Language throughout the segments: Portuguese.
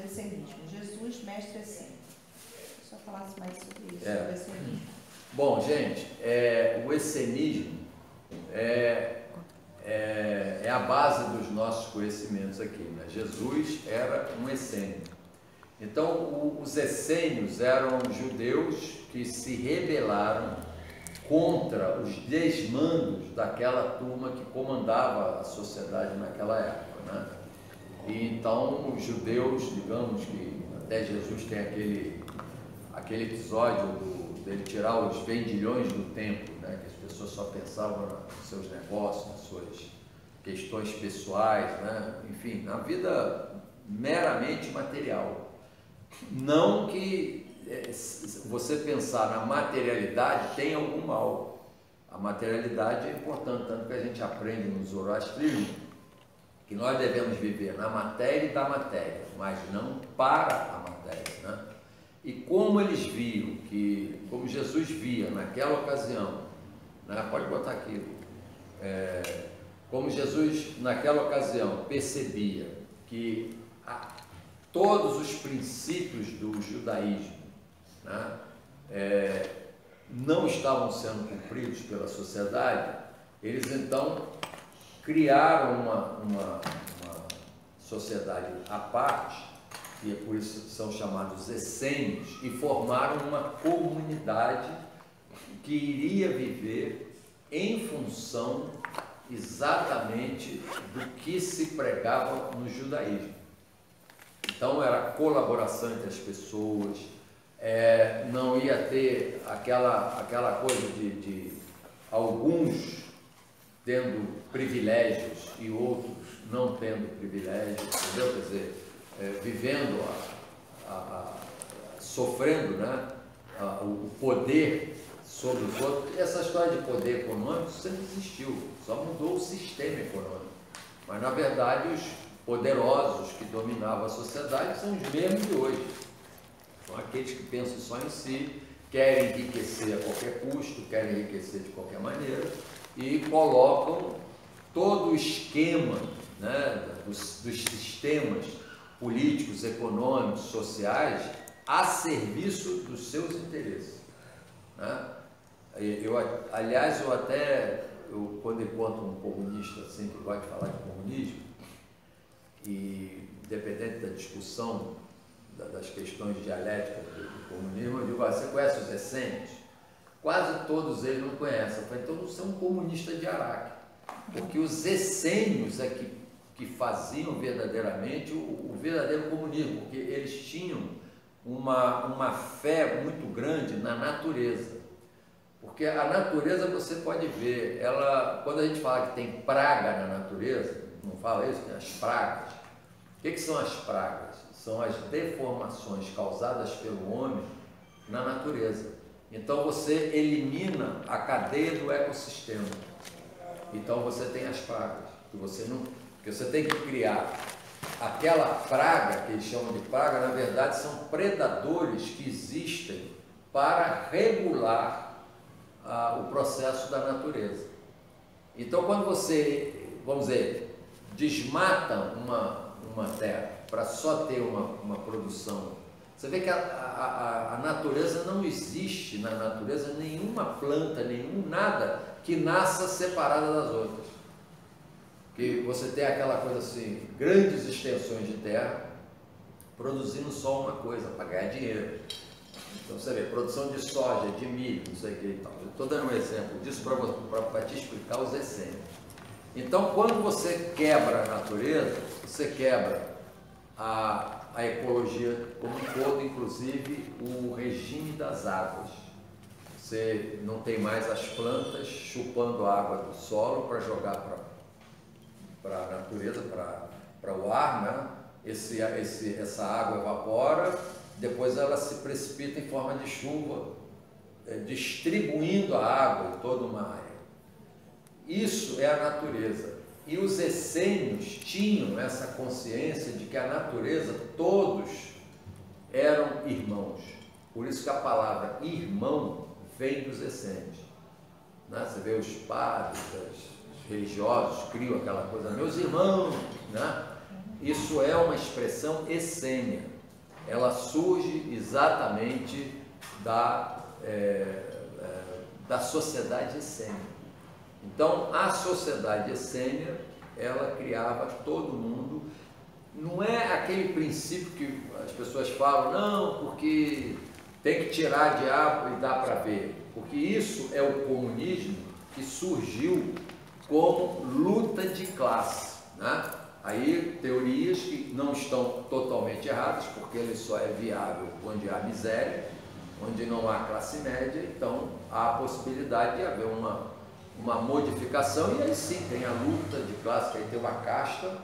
Essenismo. Jesus, mestre essênico. Se eu falasse mais sobre isso, É. sobre o essenismo. Bom, gente, o essenismo é a base dos nossos conhecimentos aqui, né? Jesus era um essênio. Então, os essênios eram judeus que se rebelaram contra os desmandos daquela turma que comandava a sociedade naquela época, né? E então, os judeus, digamos que até Jesus tem aquele episódio dele tirar os vendilhões do templo, né? Que as pessoas só pensavam nos seus negócios, nas suas questões pessoais, né? Enfim, na vida meramente material. Não que você pensar na materialidade tem algum mal. A materialidade é importante, tanto que a gente aprende no zoroastrismo que nós devemos viver na matéria e da matéria, mas não para a matéria, né? E como eles viam, como Jesus via naquela ocasião, né? Pode botar aqui, como Jesus naquela ocasião percebia que todos os princípios do judaísmo, né, não estavam sendo cumpridos pela sociedade, eles então criaram uma sociedade à parte, e é por isso que são chamados essênios, e formaram uma comunidade que iria viver em função exatamente do que se pregava no judaísmo. Então era colaboração entre as pessoas, não ia ter aquela coisa de alguns tendo privilégios e outros não tendo privilégios, entendeu? Quer dizer, vivendo, sofrendo, né? O poder sobre os outros. Essa história de poder econômico sempre existiu, só mudou o sistema econômico. Mas, na verdade, os poderosos que dominavam a sociedade são os mesmos de hoje. São aqueles que pensam só em si, querem enriquecer a qualquer custo, querem enriquecer de qualquer maneira e colocam todo o esquema, né, dos sistemas políticos, econômicos, sociais a serviço dos seus interesses, né? Aliás, quando encontro um comunista assim, que gosta de falar de comunismo, e independente da discussão das questões dialéticas do comunismo, eu digo: você conhece os essênios? Quase todos eles não conhecem. Eu falei: então você é um comunista de Araque, porque os essênios é que faziam verdadeiramente o verdadeiro comunismo, porque eles tinham uma fé muito grande na natureza. Porque a natureza, você pode ver, quando a gente fala que tem praga na natureza, não fala isso, tem as pragas. O que são as pragas? São as deformações causadas pelo homem na natureza. Então você elimina a cadeia do ecossistema. Então você tem as pragas, que você tem que criar. Aquela praga, que eles chamam de praga, na verdade são predadores que existem para regular o processo da natureza. Então, quando você, vamos dizer, desmata uma terra para só ter uma produção, você vê que a natureza não existe, na natureza, nenhuma planta, nada que nasça separada das outras. Que você tem aquela coisa assim, grandes extensões de terra produzindo só uma coisa, para ganhar dinheiro. Então você vê, produção de soja, de milho, não sei o que e tal. Eu estou dando um exemplo disso para te explicar os essênios. Então, quando você quebra a natureza, você quebra a ecologia como um todo, inclusive o regime das águas. Você não tem mais as plantas chupando a água do solo para jogar para a natureza, para o ar, né? Essa água evapora, depois ela se precipita em forma de chuva, distribuindo a água em toda uma área. Isso é a natureza. E os essênios tinham essa consciência de que a natureza, todos eram irmãos. Por isso que a palavra irmão vem dos essênios. Né? Você vê os padres, os religiosos criam aquela coisa, meus irmãos, né? isso é uma expressão essênia. Ela surge exatamente da sociedade essênia. Então, a sociedade essênia, ela criava todo mundo. Não é aquele princípio que as pessoas falam, não, porque tem que tirar diabo e dar para ver. Porque isso é o comunismo que surgiu como luta de classe, né? Aí, teorias que não estão totalmente erradas, porque ele só é viável onde há miséria, onde não há classe média, então há a possibilidade de haver uma modificação, e aí sim tem a luta de classe, que aí tem uma casta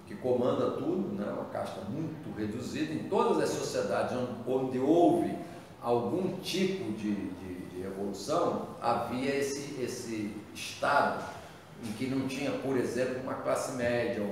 que comanda tudo, né? Uma casta muito reduzida. Em todas as sociedades onde houve algum tipo de revolução, havia esse estado em que não tinha, por exemplo, uma classe média,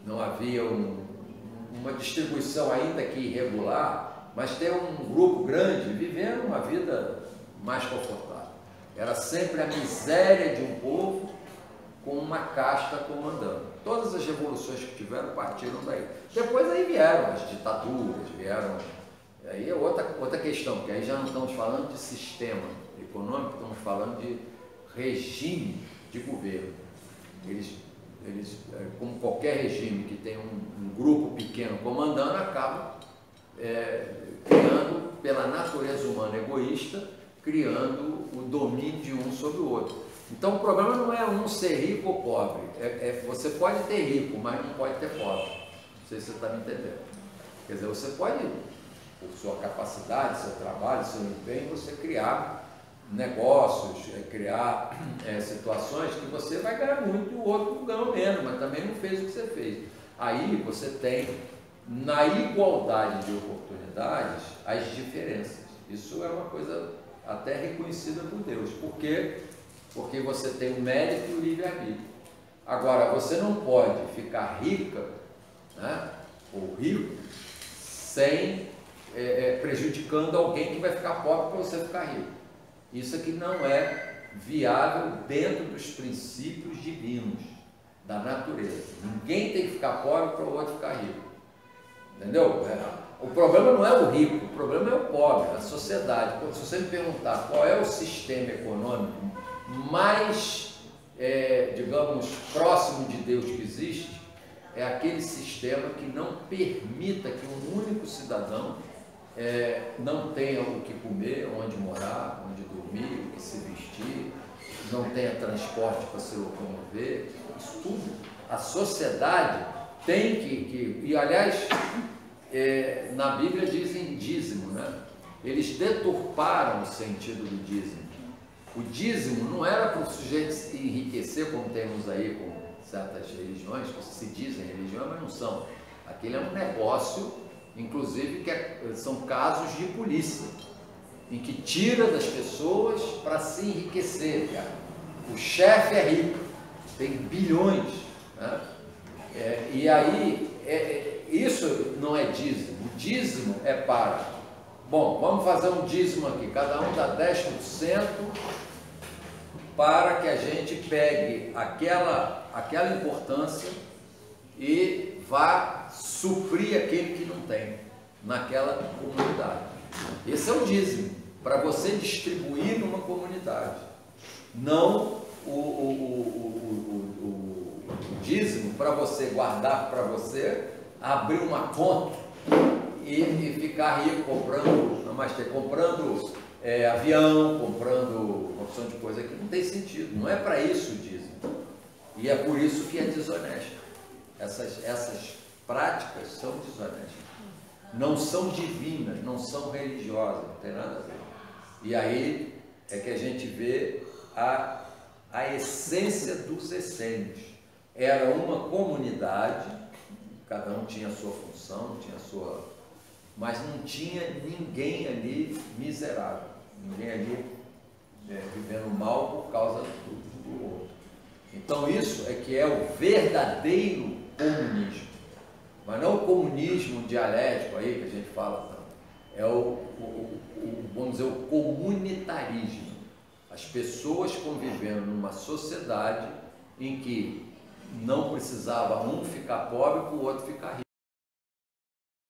não havia uma distribuição ainda que irregular, mas ter um grupo grande vivendo uma vida mais confortável. Era sempre a miséria de um povo com uma casta comandando. Todas as revoluções que tiveram partiram daí. Depois aí vieram as ditaduras, aí é outra questão, porque aí já não estamos falando de sistema econômico, estamos falando de regime de governo. Eles como qualquer regime que tem um grupo pequeno comandando, acaba criando, pela natureza humana egoísta, criando o domínio de um sobre o outro. Então o problema não é um ser rico ou pobre, você pode ter rico, mas não pode ter pobre. Não sei se você está me entendendo. Quer dizer, você pode, por sua capacidade, seu trabalho, seu empenho, você criar negócios, criar situações que você vai ganhar muito e o outro ganhou menos, mas também não fez o que você fez. Aí você tem, na igualdade de oportunidades, as diferenças. Isso é uma coisa até reconhecida por Deus. Por quê? Porque você tem o mérito e o livre-arbítrio. Agora, você não pode ficar rica, né, ou rico, sem prejudicando alguém que vai ficar pobre para você ficar rico. Isso aqui não é viável dentro dos princípios divinos da natureza. Ninguém tem que ficar pobre para o outro ficar rico. Entendeu? O problema não é o rico, o problema é o pobre, a sociedade. Se você me perguntar qual é o sistema econômico mais, digamos, próximo de Deus que existe, é aquele sistema que não permita que um único cidadão não tenha o que comer, onde morar, onde dormir, o que se vestir, não tenha transporte para se locomover, isso tudo. A sociedade tem que e aliás, na Bíblia dizem dízimo, né? Eles deturparam o sentido do dízimo. O dízimo não era para o sujeito se enriquecer, como temos aí com certas religiões, que se dizem religião, mas não são. Aquele é um negócio, inclusive, que são casos de polícia, em que tira das pessoas para se enriquecer, cara. O chefe é rico, tem bilhões, né? E aí, isso não é dízimo. O dízimo é para, bom, vamos fazer um dízimo aqui, cada um dá 10%, para que a gente pegue aquela importância e vá suprir aquele que não tem naquela comunidade. Esse é o dízimo, para você distribuir numa comunidade. Não o dízimo para você guardar para você, abrir uma conta e ficar rico comprando avião, comprando uma opção de coisa que não tem sentido. Não é para isso o dízimo. E é por isso que é desonesto. Essas práticas são desonestas. Não são divinas, não são religiosas, não tem nada a ver. E aí é que a gente vê a essência dos essênios. Era uma comunidade, cada um tinha a sua função, tinha a sua... mas não tinha ninguém ali miserável, ninguém ali vivendo mal por causa do outro. Então isso é que é o verdadeiro comunismo, mas não o comunismo dialético aí que a gente fala tanto, é vamos dizer, o comunitarismo, as pessoas convivendo numa sociedade em que não precisava um ficar pobre para o outro ficar rico.